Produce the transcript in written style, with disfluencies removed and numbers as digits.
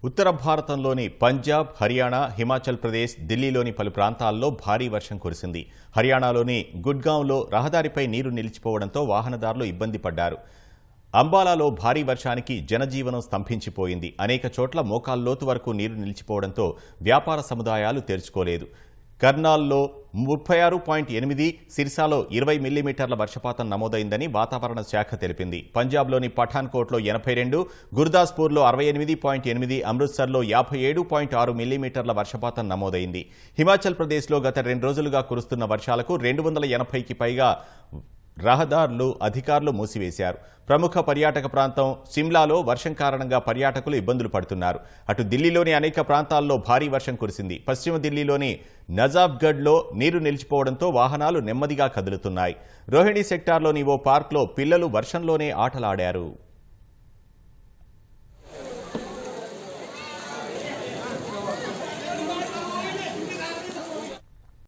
ఉత్తర భారతంలోని పంజాబ్, హర్యానా, హిమాచల్ ప్రదేశ్, ఢిల్లీలోని పలు ప్రాంతాల్లో భారీ వర్షం కురిసింది. హర్యానాలోని గుడ్గాంలో రహదారిపై నీరు నిలిచిపోవడంతో వాహనదారులు ఇబ్బంది పడ్డారు. అంబాలాలో భారీ వర్షానికి జనజీవనం స్తంభించిపోయింది. అనేక చోట్ల మోకాల్లోతు వరకు నీరు నిలిచిపోవడంతో వ్యాపార సముదాయాలు తెరుచుకోలేదు. కర్నాల్లో 36.8, సిర్సాలో 20 మిల్లీమీటర్ల వర్షపాతం నమోదైందని వాతావరణ శాఖ తెలిపింది. పంజాబ్లోని పఠాన్కోట్లో 82, గుర్దాస్పూర్లో 68.8, అమృత్సర్లో 57.6 మిల్లీమీటర్ల వర్షపాతం నమోదైంది. హిమాచల్ ప్రదేశ్లో గత 2 రోజులుగా కురుస్తున్న వర్షాలకు 280కి పైగా రహదారులు అధికారులు మూసివేశారు. ప్రముఖ పర్యాటక ప్రాంతం సిమ్లాలో వర్షం కారణంగా పర్యాటకులు ఇబ్బందులు పడుతున్నారు. అటు ఢిల్లీలోని అనేక ప్రాంతాల్లో భారీ వర్షం కురిసింది. పశ్చిమ ఢిల్లీలోని నజాఫ్గఢ్లో నీరు నిలిచిపోవడంతో వాహనాలు నెమ్మదిగా కదులుతున్నాయి. రోహిణి సెక్టార్లోని ఓ పార్క్లో పిల్లలు వర్షంలోనే ఆటలాడారు.